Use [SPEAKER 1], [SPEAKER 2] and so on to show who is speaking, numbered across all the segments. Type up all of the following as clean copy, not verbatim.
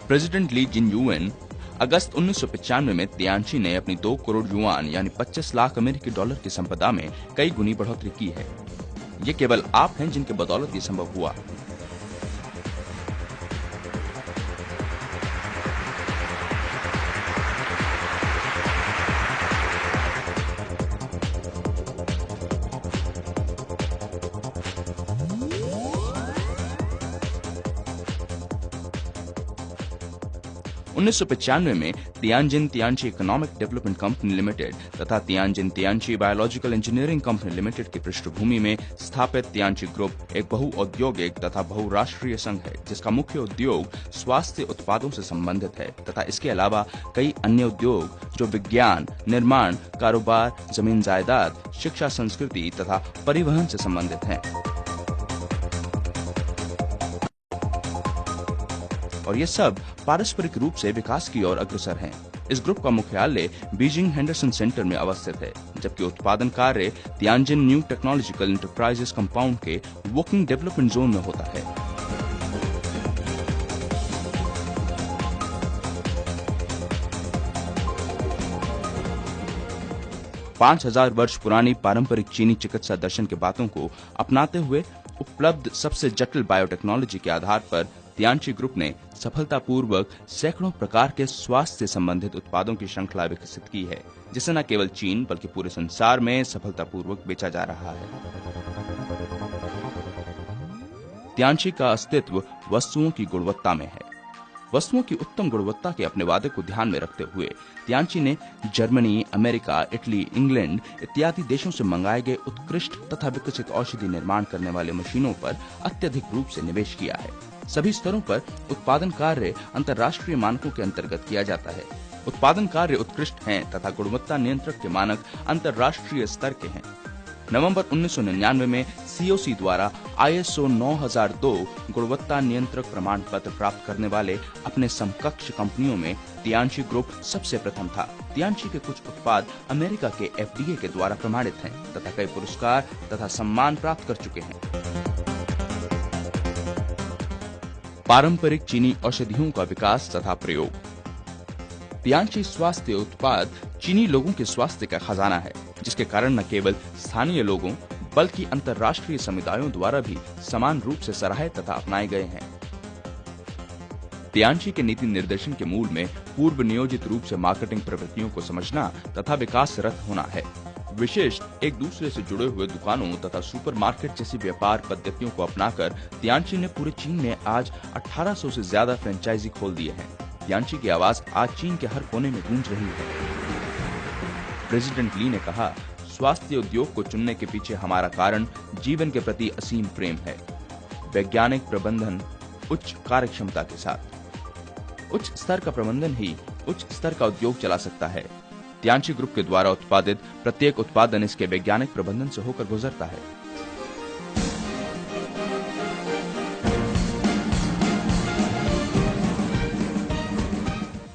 [SPEAKER 1] President ली जिन UN अगस्त 1995 में तियानची ने अपनी 2 करोड़ युआन यानी 25 लाख अमेरिकी डॉलर की संपदा में कई गुनी बढ़ोतरी की है। ये केवल आप हैं जिनके बदौलत ये संभव हुआ। 1995 में Tianjin Tianchi economic development company limited तथा Tianjin Tianchi biological engineering company limited की पृष्ठभूमि में स्थापित तियानची ग्रुप एक बहुऔद्योगिक तथा बहुराष्ट्रीय संघ है, जिसका मुख्य उद्योग स्वास्थ्य उत्पादों से संबंधित है तथा इसके अलावा कई अन्य उद्योग जो विज्ञान, निर्माण, कारोबार, जमीन जायदाद, शिक्षा, संस्कृति तथा परिवहन से संबंधित हैं। और ये सब पारस्परिक रूप से विकास की ओर अग्रसर हैं। इस ग्रुप का मुख्यालय बीजिंग हेंडरसन सेंटर में अवस्थित है, जबकि उत्पादन कार्य Tianjin new technological enterprises compound के वर्किंग डेवलपमेंट जोन में होता है। पांच 5000 वर्ष पुरानी पारंपरिक चीनी चिकित्सा दर्शन के बातों को अपनाते हुए उपलब्ध सबसे जटिल बायोटेक्नोलॉजी के आधार पर तियानची ग्रुप ने सफलतापूर्वक सैकड़ों प्रकार के स्वास्थ्य से संबंधित उत्पादों की श्रृंखला विकसित की है, जिसे न केवल चीन बल्कि पूरे संसार में सफलतापूर्वक बेचा जा रहा है। तियानची का अस्तित्व वस्तुओं की गुणवत्ता में है। वस्तुओं की उत्तम गुणवत्ता के अपने वादे को ध्यान में रखते हुए तियानची ने जर्मनी, अमेरिका, इटली, इंग्लैंड इत्यादि देशों से मंगाए गए उत्कृष्ट तथा विकसित औषधि निर्माण करने वाले मशीनों पर अत्यधिक रूप से निवेश किया है। सभी स्तरों पर उत्पादन कार्य अंतर्राष्ट्रीय मानकों के अंतर्गत किया जाता है। उत्पादन कार्य उत्कृष्ट हैं तथा गुणवत्ता नियंत्रक के मानक अंतर्राष्ट्रीय स्तर के हैं। नवंबर 1999 में सीओसी द्वारा ISO 9002 गुणवत्ता नियंत्रक प्रमाण पत्र प्राप्त करने वाले अपने समकक्ष कंपनियों में तियानची ग्रुप सबसे प्रथम था। तियानची के कुछ उत्पाद अमेरिका के FDA के द्वारा प्रमाणित हैं तथा कई पुरस्कार तथा सम्मान प्राप्त कर चुके हैं। पारंपरिक चीनी औषधियों का विकास तथा प्रयोग। तियानची स्वास्थ्य उत्पाद चीनी लोगों के स्वास्थ्य का खजाना है, जिसके कारण न केवल स्थानीय लोगों बल्कि अंतर्राष्ट्रीय समुदायों द्वारा भी समान रूप से सराहे तथा अपनाए गए हैं। तियानची के नीति निर्देशन के मूल में पूर्व नियोजित रूप से मार्केटिंग प्रवृत्तियों को समझना तथा विकासरत होना है। विशिष्ट एक दूसरे से जुड़े हुए दुकानों तथा सुपरमार्केट जैसी व्यापार पद्धतियों को अपनाकर तियानची ने पूरे चीन में आज 1800 से ज्यादा फ्रेंचाइजी खोल दिए हैं। तियानची की आवाज आज चीन के हर कोने में गूंज रही है। प्रेसिडेंट ली ने कहा, स्वास्थ्य उद्योग को चुनने के पीछे हमारा कारण जीवन के प्रति असीम प्रेम है। वैज्ञानिक प्रबंधन उच्च कार्यक्षमता के साथ उच्च स्तर का प्रबंधन ही उच्च स्तर का उद्योग चला सकता है। तियानची ग्रुप के द्वारा उत्पादित प्रत्येक उत्पादन इसके वैज्ञानिक प्रबंधन से होकर गुजरता है।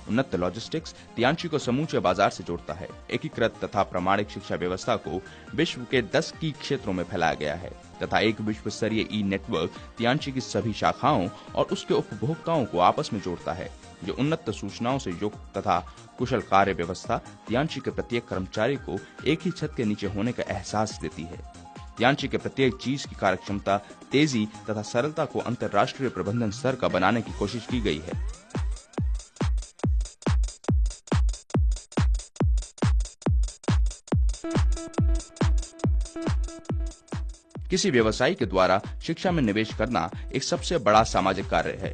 [SPEAKER 1] उन्नत लॉजिस्टिक्स तियानची को समूचे बाजार से जोड़ता है। एकीकृत तथा प्रामाणिक शिक्षा व्यवस्था को विश्व के 10 की क्षेत्रों में फैलाया गया है तथा एक विश्व स्तरीय नेटवर्क तियानची की सभी शाखाओं और उसके उपभोक्ताओं को आपस में जोड़ता है, जो उन्नत सूचनाओं से युक्त तथा कुशल कार्य व्यवस्था तियानची के प्रत्येक कर्मचारी को एक ही छत के नीचे होने का एहसास देती है। तियानची के प्रत्येक चीज की कार्यक्षमता, तेजी तथा सरलता को अंतर्राष्ट्रीय प्रबंधन स्तर का बनाने की कोशिश की गई है। किसी व्यवसायी के द्वारा शिक्षा में निवेश करना एक सबसे बड़ा सामाजिक कार्य है।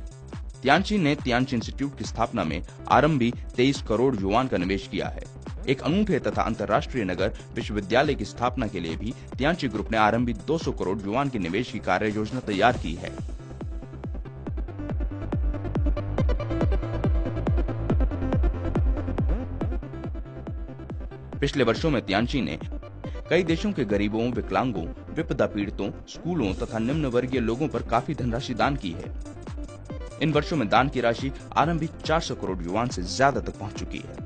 [SPEAKER 1] तियानची ने तियानची इंस्टीट्यूट की स्थापना में आरंभी 23 करोड़ युआन का निवेश किया है। एक अनूठे तथा अंतर्राष्ट्रीय नगर विश्वविद्यालय की स्थापना के लिए भी तियानची ग्रुप ने आरंभी 200 करोड़ युआन की निवेश की कार्य योजना तैयार की है। पिछले वर्षों में तियानची ने कई देशों के गरीबों, विकलांगों, विपदा पीड़ितों, स्कूलों तथा निम्न वर्गीय लोगों पर काफी धनराशि दान की है। इन वर्षों में दान की राशि आरंभिक 400 करोड़ युआन से ज्यादा तक पहुंच चुकी है।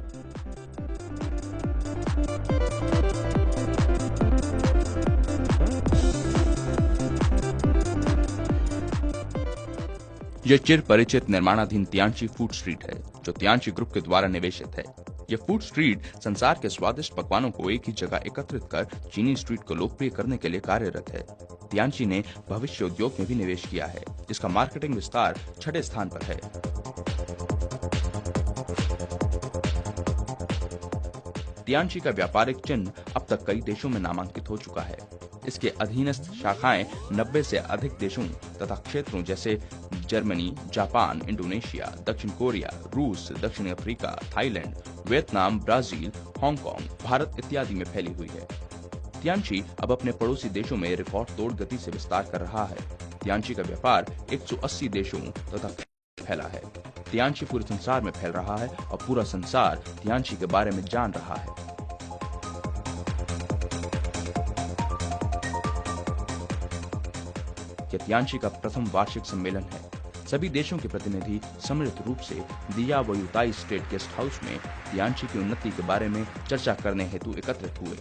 [SPEAKER 1] यह चिर परिचित निर्माणाधीन तियानची फूड स्ट्रीट है, जो तियानची ग्रुप के द्वारा निवेशित है। यह फूड स्ट्रीट संसार के स्वादिष्ट पकवानों को एक ही जगह एकत्रित कर चीनी स्ट्रीट को लोकप्रिय करने के लिए कार्यरत है। तियानची ने भविष्य उद्योग में भी निवेश किया है, जिसका मार्केटिंग विस्तार 6ठे स्थान पर है। तियानची का व्यापारिक चिन्ह अब तक कई देशों में नामांकित हो चुका है। इसके अधीनस्थ शाखाएं 90 से अधिक देशों तथा क्षेत्रों जैसे जर्मनी, जापान, इंडोनेशिया, दक्षिण कोरिया, रूस, दक्षिण Africa, Thailand, Vietnam, Brazil, Hong Kong, Bharat इत्यादि में फैली हुई है। तियानची अब अपने पड़ोसी देशों में रिकॉर्ड तोड़ गति से विस्तार कर रहा है। तियानची का व्यापार 180 देशों तथा फैला है। तियानची पूरे संसार में फैल रहा है और पूरा संसार तियानची के बारे में जान रहा है। यह तियानची का प्रथम वार्षिक सम्मेलन है। सभी देशों के प्रतिनिधि सम्मिलित रूप से दिया वयुताई स्टेट गेस्ट हाउस में तियानची की उन्नति के बारे में चर्चा करने हेतु एकत्रित हुए।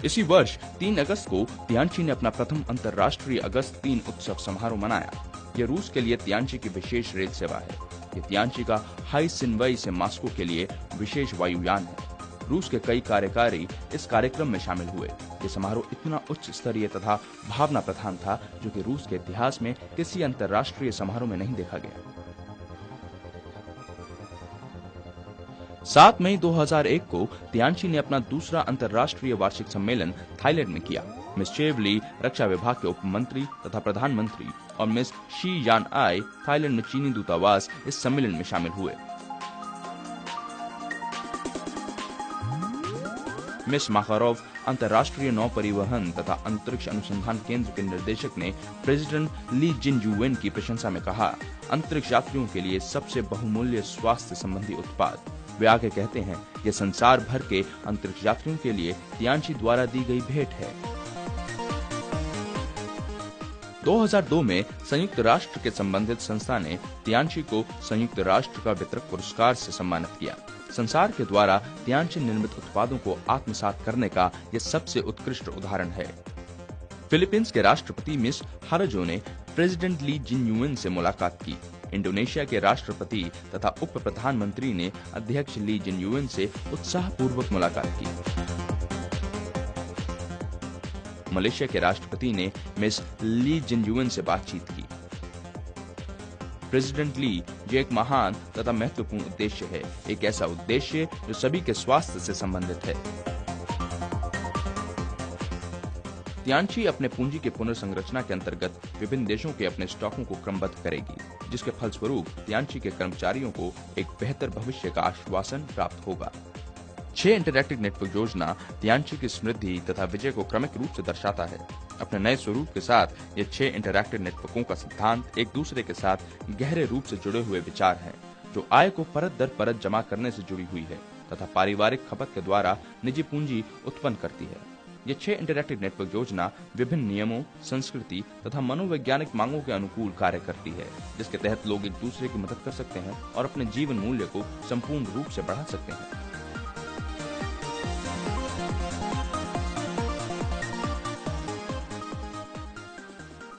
[SPEAKER 1] इसी वर्ष 3 अगस्त को तियानची ने अपना प्रथम अंतर्राष्ट्रीय अगस्त 3 उत्सव समारोह मनाया। यह रूस के लिए तियानची की विशेष रेल सेवा है। यह तियानची का हाई सिनवई से मॉस्को के लिए विशेष वायुयान है। रूस के कई कार्यकारी इस कार्यक्रम में शामिल हुए। यह समारोह इतना उच्च स्तरीय तथा भावना प्रधान था, जो कि रूस के इतिहास में किसी अंतर्राष्ट्रीय समारोह में नहीं देखा गया। 7 मई 2001 को तियानची ने अपना दूसरा अंतर्राष्ट्रीय वार्षिक सम्मेलन थाईलैंड में किया। मिस चेव ली रक्षा विभाग के उप मंत्री तथा प्रधानमंत्री और मिस शी यान आई थाईलैंड में चीनी दूतावास इस सम्मेलन में शामिल हुए। मिस माकारोव अंतर्राष्ट्रीय नौ परिवहन तथा अंतरिक्ष अनुसंधान केंद्र के निर्देशक ने प्रेसिडेंट ली जिन यूएन की प्रशंसा में कहा, अंतरिक्ष यात्रियों के लिए सबसे बहुमूल्य स्वास्थ्य संबंधी उत्पाद। वे आगे कहते हैं, यह संसार भर के अंतरिक्ष यात्रियों के लिए तियानची द्वारा दी गई भेंट है। 2002 में संयुक्त राष्ट्र के संबंधित संस्था ने तियानची को संयुक्त राष्ट्र का वितरक पुरस्कार से सम्मानित किया। संसार के द्वारा तियानची निर्मित उत्पादों को आत्मसात करने का यह सबसे उत्कृष्ट उदाहरण है। फिलीपींस के राष्ट्रपति मिस हाराजो ने प्रेसिडेंट ली जिन यूएन से मुलाकात की। इंडोनेशिया के राष्ट्रपति तथा उप प्रधानमंत्री ने अध्यक्ष ली जिन यूएन से उत्साहपूर्वक मुलाकात की। मलेशिया के राष्ट्रपति ने मिस ली जिन यूएन से बातचीत की। प्रेसिडेंट ली जो एक महान तथा महत्वपूर्ण उद्देश्य है, एक ऐसा उद्देश्य जो सभी के स्वास्थ्य से संबंधित है। तियानची अपने पूंजी के पुनर्संरचना के अंतर्गत विभिन्न देशों के अपने स्टॉकों को क्रमबद्ध करेगी, जिसके फलस्वरूप तियानची के कर्मचारियों को एक बेहतर भविष्य का आश्वासन प्राप्त होगा। 6 इंटरैक्टिव नेटवर्क योजना तियानची की समृद्धि तथा विजय को क्रमिक रूप से दर्शाता है। अपने नए स्वरूप के साथ ये 6 इंटरैक्टिव नेटवर्कों का सिद्धांत एक दूसरे के साथ गहरे रूप से जुड़े हुए विचार हैं, जो आय को परत दर परत जमा करने से जुड़ी हुई है तथा पारिवारिक खपत के द्वारा निजी पूंजी उत्पन्न करती है। ये 6 इंटरैक्टिव नेटवर्क योजना विभिन्न नियमों, संस्कृति तथा मनोवैज्ञानिक मांगों के अनुकूल कार्य करती है, जिसके तहत लोग एक दूसरे की मदद कर सकते हैं और अपने जीवन मूल्य को संपूर्ण रूप से बढ़ा सकते हैं।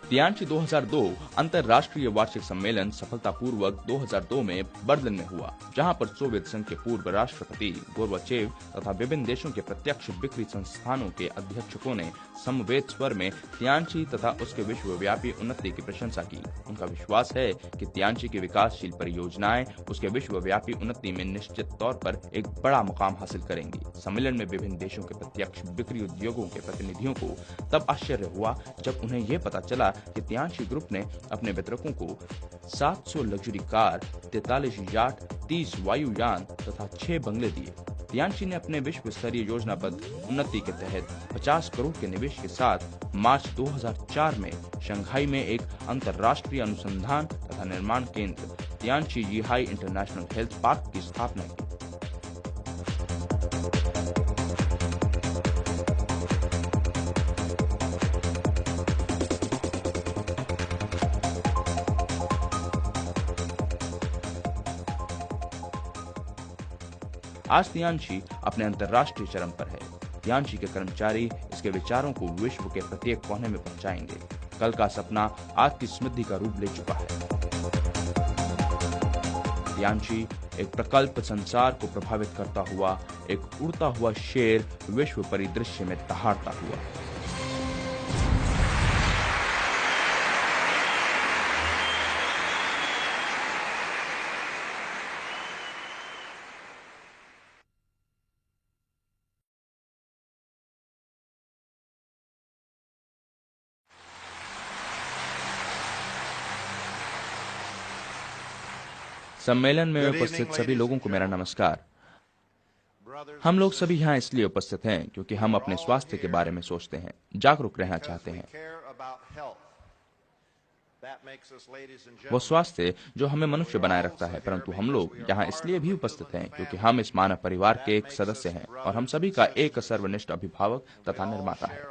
[SPEAKER 1] तियानची 2002 अंतर्राष्ट्रीय वार्षिक सम्मेलन सफलतापूर्वक 2002 में बर्लिन में हुआ, जहां पर सोवियत संघ के पूर्व राष्ट्रपति गोर्बाचेव तथा विभिन्न देशों के प्रत्यक्ष बिक्री संस्थानों के अध्यक्षों ने समवेत स्वर में तियानची तथा उसके विश्वव्यापी उन्नति की प्रशंसा की। उनका विश्वास है कि तियानची की विकासशील परियोजनाएं उसके विश्वव्यापी उन्नति में निश्चित तौर पर एक बड़ा मुकाम हासिल करेंगी। सम्मेलन में विभिन्न देशों के प्रत्यक्ष बिक्री उद्योगों के प्रतिनिधियों को तब आश्चर्य हुआ जब उन्हें यह पता चला कि तियानची ग्रुप ने अपने वितरकों को 700 लग्जरी कार, 43 याट, 30 वायुयान तथा 6 बंगले दिए। तियानची ने अपने विश्व स्तरीय योजनाबद्ध उन्नति के तहत 50 करोड़ के निवेश के साथ मार्च 2004 में शंघाई में एक अंतर्राष्ट्रीय अनुसंधान तथा निर्माण केंद्र तियानची यीहाई इंटरनेशनल हेल्थ पार्क की स्थापना की। आज तियानची अपने अंतर्राष्ट्रीय चरम पर है। तियानची के कर्मचारी इसके विचारों को विश्व के प्रत्येक कोने में पहुंचाएंगे। कल का सपना आज की समृद्धि का रूप ले चुका है। तियांशी एक प्रकल्प संसार को प्रभावित करता हुआ एक उड़ता हुआ शेर विश्व परिदृश्य में दहाड़ता हुआ। सम्मेलन में उपस्थित सभी लोगों को मेरा नमस्कार। हम लोग सभी यहाँ इसलिए उपस्थित हैं क्योंकि हम अपने स्वास्थ्य के बारे में सोचते हैं, जागरूक रहना चाहते हैं। वो स्वास्थ्य जो हमें मनुष्य बनाए रखता है, परंतु हम लोग यहाँ इसलिए भी उपस्थित हैं क्योंकि हम इस मानव परिवार के एक सदस्य हैं और हम सभी का एक सर्वनिष्ठ अभिभावक तथा निर्माता है।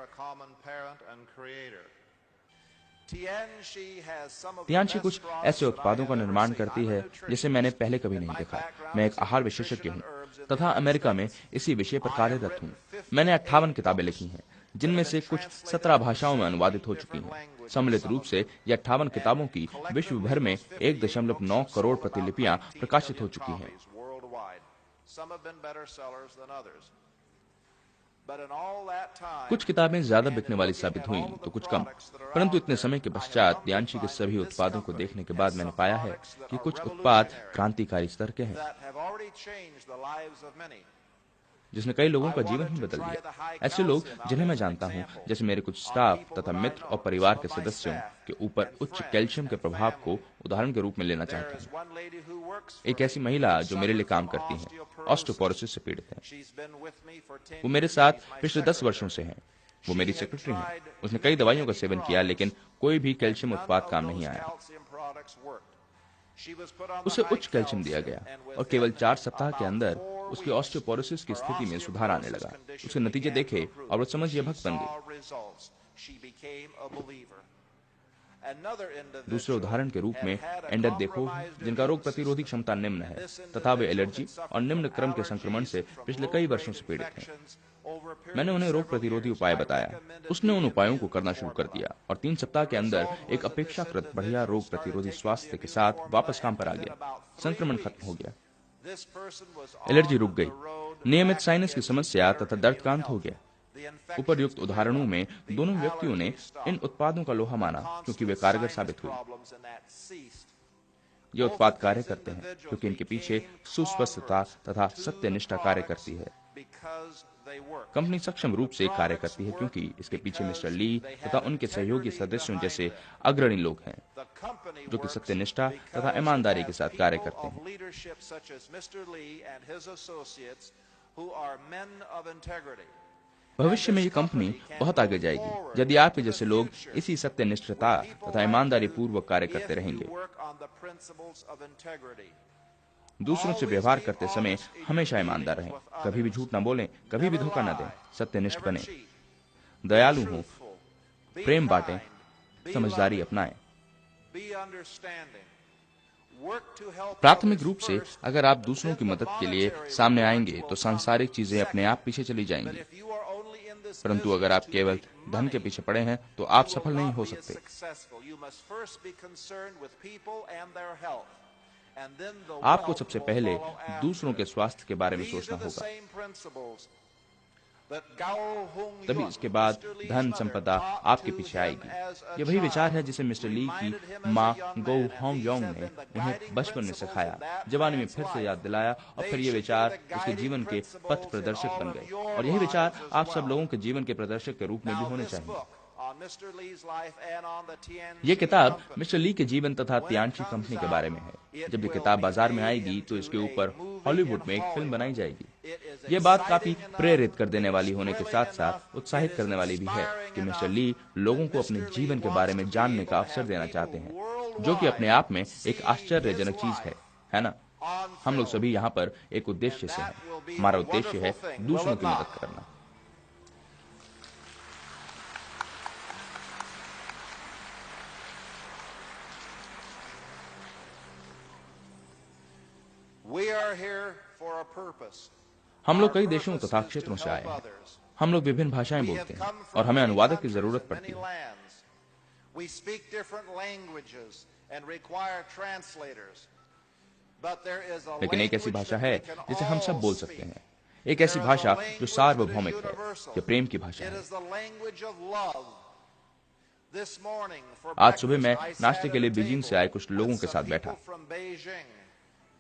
[SPEAKER 1] तियांशी कुछ ऐसे उत्पादों का निर्माण करती है जिसे मैंने पहले कभी नहीं देखा। मैं एक आहार विशेषज्ञ हूँ तथा अमेरिका में इसी विषय पर कार्यरत हूँ। मैंने 58 किताबें लिखी हैं, जिनमें से कुछ 17 भाषाओं में अनुवादित हो चुकी हैं। सम्मिलित रूप से ये 58 किताबों की विश्व भर में 1.9 करोड़ प्रतिलिपियां प्रकाशित हो चुकी हैं। कुछ किताबें ज्यादा बिकने वाली साबित हुई तो कुछ कम, परंतु इतने समय के पश्चात तियांशी के सभी उत्पादों को देखने के बाद मैंने पाया है कि कुछ उत्पाद क्रांतिकारी स्तर के हैं, जिसने कई लोगों का जीवन ही बदल दिया। ऐसे लोग जिन्हें मैं जानता हूं, जैसे मेरे कुछ स्टाफ तथा मित्र और परिवार के सदस्यों के ऊपर उच्च कैल्शियम के प्रभाव को उदाहरण के रूप में लेना चाहते हैं। एक ऐसी महिला जो मेरे लिए काम करती है, ऑस्टियोपोरोसिस से पीड़ित है। वो मेरे साथ पिछले 10 वर्षों से है। वो मेरी सेक्रेटरी है। उसने कई दवाइयों का सेवन किया, लेकिन कोई भी कैल्शियम उत्पाद काम नहीं आया। उसे उच्च कैल्शियम दिया गया और केवल 4 सप्ताह के अंदर उसकी ऑस्टियोपोरोसिस की स्थिति में सुधार आने लगा। उसके नतीजे देखे और वो समझिए भक्त बन गई। दूसरे उदाहरण के रूप में एंडर देखो, जिनका रोग प्रतिरोधी क्षमता निम्न है तथा वे एलर्जी और निम्न क्रम के संक्रमण से पिछले कई वर्षों से पीड़ित हैं। मैंने उन्हें रोग प्रतिरोधी उपाय बताया। उसने उन उपायों को करना शुरू कर दिया और 3 सप्ताह के अंदर एक अपेक्षाकृत बढ़िया रोग प्रतिरोधी स्वास्थ्य के साथ वापस काम पर आ गया। संक्रमण खत्म हो गया, एलर्जी रुक गई, नियमित साइनस की समस्या तथा दर्द का अंत हो गया। उपर्युक्त उदाहरणों में दोनों व्यक्तियों ने इन उत्पादों का लोहा माना क्योंकि वे कारगर साबित हुए। ये उत्पाद कार्य करते हैं क्योंकि इनके पीछे सुस्पष्टता तथा सत्यनिष्ठा कार्य करती है। कंपनी सक्षम रूप से कार्य करती है क्योंकि इसके पीछे मिस्टर ली तथा उनके सहयोगी सदस्यों जैसे अग्रणी लोग हैं, जो कि सत्यनिष्ठा तथा ईमानदारी के साथ कार्य करते हैं। भविष्य में ये कंपनी बहुत आगे जाएगी यदि आपके जैसे लोग इसी सत्यनिष्ठता तथा ईमानदारी पूर्वक कार्य करते रहेंगे। दूसरों से व्यवहार करते समय हमेशा ईमानदार रहें, कभी भी झूठ न बोलें, कभी भी धोखा न दें, सत्यनिष्ठ बनें, दयालु हों, प्रेम बांटें, समझदारी अपनाएं। प्राथमिक रूप से अगर आप दूसरों की मदद के लिए सामने आएंगे तो सांसारिक चीजें अपने आप पीछे चली जाएंगी, परंतु अगर आप केवल धन के पीछे पड़े हैं तो आप सफल नहीं हो सकते। आपको सबसे पहले दूसरों के स्वास्थ्य के बारे में सोचना होगा, तभी इसके बाद धन संपदा आपके पीछे आएगी। ये वही विचार है जिसे मिस्टर ली की माँ गो होंग योंग ने उन्हें बचपन में सिखाया, जवानी में फिर से याद दिलाया और फिर ये विचार उसके जीवन के पथ प्रदर्शक बन गए। और यही विचार आप सब लोगों के जीवन के प्रदर्शक के रूप में भी होने चाहिए। ये किताब मिस्टर ली के जीवन तथा तियांशी कंपनी के बारे में है। जब ये किताब बाजार में आएगी तो इसके ऊपर हॉलीवुड में एक फिल्म बनाई जाएगी। ये बात काफी प्रेरित कर देने वाली होने के साथ साथ उत्साहित करने वाली भी है कि मिस्टर ली लोगों को अपने जीवन के बारे में जानने का अवसर देना चाहते हैं, जो कि अपने आप में एक आश्चर्यजनक चीज है ना? हम लोग सभी यहाँ पर एक उद्देश्य से हैं। हमारा उद्देश्य है दूसरों की मदद करना। हम लोग कई देशों तथा क्षेत्रों से आए हैं। हम लोग विभिन्न भाषाएं बोलते हैं और हमें अनुवादक की जरूरत पड़ती है।
[SPEAKER 2] We speak different languages and require translators. But there is a
[SPEAKER 1] लेकिन एक ऐसी
[SPEAKER 2] language
[SPEAKER 1] भाषा
[SPEAKER 2] that
[SPEAKER 1] है
[SPEAKER 2] we can
[SPEAKER 1] जिसे हम सब
[SPEAKER 2] all
[SPEAKER 1] बोल सकते
[SPEAKER 2] speak.
[SPEAKER 1] हैं, एक ऐसी
[SPEAKER 2] There is a
[SPEAKER 1] भाषा जो
[SPEAKER 2] language that
[SPEAKER 1] सार्वभौमिक
[SPEAKER 2] is
[SPEAKER 1] है,
[SPEAKER 2] universal.
[SPEAKER 1] यह प्रेम की भाषा
[SPEAKER 2] It
[SPEAKER 1] है।
[SPEAKER 2] is the language of love. This morning for
[SPEAKER 1] आज सुबह मैं
[SPEAKER 2] breakfast, I
[SPEAKER 1] नाश्ते
[SPEAKER 2] sat
[SPEAKER 1] के
[SPEAKER 2] at
[SPEAKER 1] लिए
[SPEAKER 2] a
[SPEAKER 1] बीजिंग से
[SPEAKER 2] table
[SPEAKER 1] आए कुछ लोगों
[SPEAKER 2] with
[SPEAKER 1] के
[SPEAKER 2] some
[SPEAKER 1] साथ बैठा।
[SPEAKER 2] people from Beijing.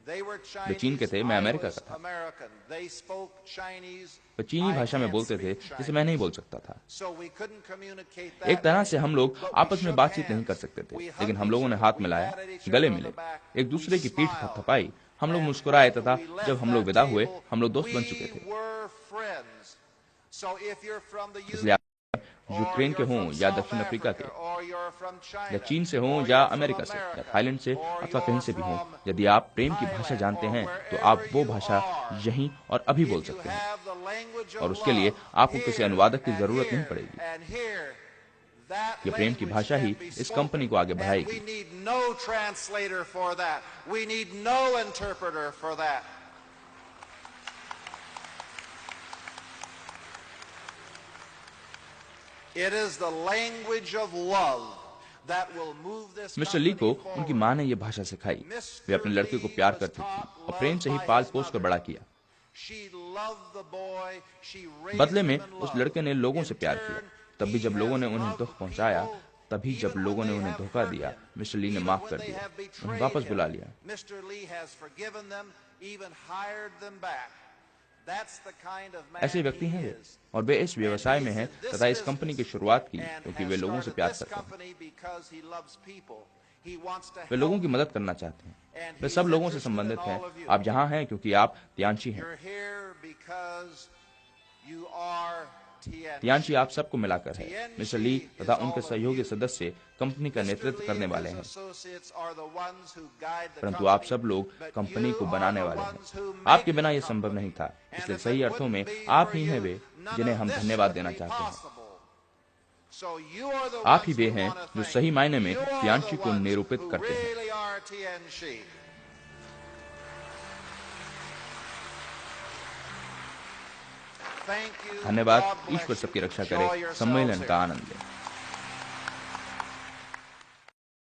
[SPEAKER 2] They were
[SPEAKER 1] वे चीन के
[SPEAKER 2] Chinese,
[SPEAKER 1] थे, मैं
[SPEAKER 2] I
[SPEAKER 1] अमेरिका
[SPEAKER 2] was
[SPEAKER 1] का था।
[SPEAKER 2] American. They spoke Chinese.
[SPEAKER 1] वे चीनी
[SPEAKER 2] I
[SPEAKER 1] भाषा में
[SPEAKER 2] can't
[SPEAKER 1] बोलते थे
[SPEAKER 2] speak
[SPEAKER 1] जिसे मैं नहीं
[SPEAKER 2] Chinese.
[SPEAKER 1] बोल सकता था।
[SPEAKER 2] So we couldn't communicate
[SPEAKER 1] एक
[SPEAKER 2] that
[SPEAKER 1] तरह
[SPEAKER 2] way.
[SPEAKER 1] से हम लोग
[SPEAKER 2] But we
[SPEAKER 1] आपस में
[SPEAKER 2] shook
[SPEAKER 1] बातचीत नहीं कर
[SPEAKER 2] hands.
[SPEAKER 1] सकते थे,
[SPEAKER 2] We
[SPEAKER 1] लेकिन
[SPEAKER 2] hugged
[SPEAKER 1] हम लोगों ने
[SPEAKER 2] each
[SPEAKER 1] हाथ
[SPEAKER 2] other. We
[SPEAKER 1] मिलाया,
[SPEAKER 2] patted each
[SPEAKER 1] गले
[SPEAKER 2] other on
[SPEAKER 1] मिले,
[SPEAKER 2] the back.
[SPEAKER 1] एक दूसरे
[SPEAKER 2] We
[SPEAKER 1] की पीठ
[SPEAKER 2] smiled.
[SPEAKER 1] थपथपाई, हम लोग
[SPEAKER 2] And
[SPEAKER 1] मुस्कुराए तथा
[SPEAKER 2] after we left
[SPEAKER 1] जब हम लोग
[SPEAKER 2] that
[SPEAKER 1] विदा हुए
[SPEAKER 2] table,
[SPEAKER 1] हम लोग दोस्त बन चुके
[SPEAKER 2] we
[SPEAKER 1] थे।
[SPEAKER 2] were friends. So if you're from the
[SPEAKER 1] इसलिए आप
[SPEAKER 2] or
[SPEAKER 1] यूक्रेन के
[SPEAKER 2] you're
[SPEAKER 1] हों
[SPEAKER 2] from
[SPEAKER 1] या
[SPEAKER 2] South
[SPEAKER 1] दक्षिण अफ्रीका के,
[SPEAKER 2] Africa, or you're from
[SPEAKER 1] या
[SPEAKER 2] China,
[SPEAKER 1] चीन से हों
[SPEAKER 2] or
[SPEAKER 1] या
[SPEAKER 2] you're from
[SPEAKER 1] अमेरिका से या
[SPEAKER 2] America,
[SPEAKER 1] थाईलैंड से
[SPEAKER 2] or
[SPEAKER 1] अथवा कहीं
[SPEAKER 2] you're
[SPEAKER 1] से भी हों,
[SPEAKER 2] from
[SPEAKER 1] यदि आप प्रेम की भाषा
[SPEAKER 2] Thailand,
[SPEAKER 1] जानते
[SPEAKER 2] or
[SPEAKER 1] हैं तो
[SPEAKER 2] wherever
[SPEAKER 1] आप वो
[SPEAKER 2] you
[SPEAKER 1] भाषा
[SPEAKER 2] are,
[SPEAKER 1] यहीं और अभी बोल
[SPEAKER 2] if you
[SPEAKER 1] सकते हैं,
[SPEAKER 2] have the language
[SPEAKER 1] और
[SPEAKER 2] of
[SPEAKER 1] उसके लिए
[SPEAKER 2] love,
[SPEAKER 1] आपको किसी
[SPEAKER 2] here
[SPEAKER 1] अनुवादक की
[SPEAKER 2] and
[SPEAKER 1] जरूरत नहीं
[SPEAKER 2] here
[SPEAKER 1] पड़ेगी।
[SPEAKER 2] and here, that
[SPEAKER 1] ये प्रेम की
[SPEAKER 2] language
[SPEAKER 1] भाषा ही
[SPEAKER 2] can be
[SPEAKER 1] इस कंपनी को आगे
[SPEAKER 2] spoken, and
[SPEAKER 1] बढ़ाएगी।
[SPEAKER 2] we need no translator for that. We need no interpreter for that. It is the language of love that will move this
[SPEAKER 1] mister Lee को
[SPEAKER 2] company
[SPEAKER 1] उनकी
[SPEAKER 2] forward.
[SPEAKER 1] माँ ने यह भाषा सिखाई। वे अपने लड़के को प्यार करती थी और प्रेम से ही पाल पोस कर बड़ा किया।
[SPEAKER 2] She loved the boy, she raised
[SPEAKER 1] बदले में
[SPEAKER 2] him in
[SPEAKER 1] उस
[SPEAKER 2] love.
[SPEAKER 1] लड़के ने लोगों से
[SPEAKER 2] In
[SPEAKER 1] प्यार
[SPEAKER 2] turn,
[SPEAKER 1] किया। तब भी जब
[SPEAKER 2] he
[SPEAKER 1] लोगों
[SPEAKER 2] has
[SPEAKER 1] ने उन्हें
[SPEAKER 2] loved
[SPEAKER 1] दुख पहुंचाया,
[SPEAKER 2] people,
[SPEAKER 1] तभी जब
[SPEAKER 2] even
[SPEAKER 1] लोगों
[SPEAKER 2] when
[SPEAKER 1] ने
[SPEAKER 2] they
[SPEAKER 1] उन्हें
[SPEAKER 2] have
[SPEAKER 1] धोखा
[SPEAKER 2] hurt
[SPEAKER 1] दिया,
[SPEAKER 2] him,
[SPEAKER 1] मिस्टर ली ने
[SPEAKER 2] even
[SPEAKER 1] माफ
[SPEAKER 2] when
[SPEAKER 1] कर
[SPEAKER 2] they
[SPEAKER 1] दिया,
[SPEAKER 2] have betrayed
[SPEAKER 1] उन्हें वापस
[SPEAKER 2] him.
[SPEAKER 1] बुला लिया।
[SPEAKER 2] Mr. Lee has forgiven them, even hired them back. That's the kind of man
[SPEAKER 1] ऐसे व्यक्ति
[SPEAKER 2] he
[SPEAKER 1] हैं वे,
[SPEAKER 2] is.
[SPEAKER 1] और वे इस व्यवसाय में हैं
[SPEAKER 2] And he's in
[SPEAKER 1] तथा
[SPEAKER 2] this
[SPEAKER 1] इस कंपनी की
[SPEAKER 2] business
[SPEAKER 1] शुरुआत की
[SPEAKER 2] and
[SPEAKER 1] क्योंकि
[SPEAKER 2] has
[SPEAKER 1] वे लोगों से
[SPEAKER 2] started
[SPEAKER 1] प्यार
[SPEAKER 2] this
[SPEAKER 1] करते हैं।
[SPEAKER 2] company because he loves people. He wants to
[SPEAKER 1] वे लोगों
[SPEAKER 2] help
[SPEAKER 1] की मदद करना चाहते हैं।
[SPEAKER 2] And
[SPEAKER 1] वे
[SPEAKER 2] he's
[SPEAKER 1] सब लोगों से
[SPEAKER 2] interested
[SPEAKER 1] संबंधित
[SPEAKER 2] in
[SPEAKER 1] हैं।
[SPEAKER 2] all of you.
[SPEAKER 1] आप यहाँ हैं क्योंकि आप तियांशी हैं।
[SPEAKER 2] You're here because you are
[SPEAKER 1] तियांशी आप सबको मिलाकर है। मिस्टर ली तथा उनके सहयोगी सदस्य कंपनी का नेतृत्व करने वाले हैं, परंतु आप सब लोग कंपनी को बनाने वाले हैं। आपके बिना यह संभव नहीं था, इसलिए सही अर्थों में आप ही हैं वे जिन्हें हम धन्यवाद देना चाहते हैं। आप ही वे हैं जो सही मायने में तियांशी को निरूपित करते हैं। धन्यवाद। ईश्वर सबकी रक्षा करे। सम्मेलन का आनंद लें।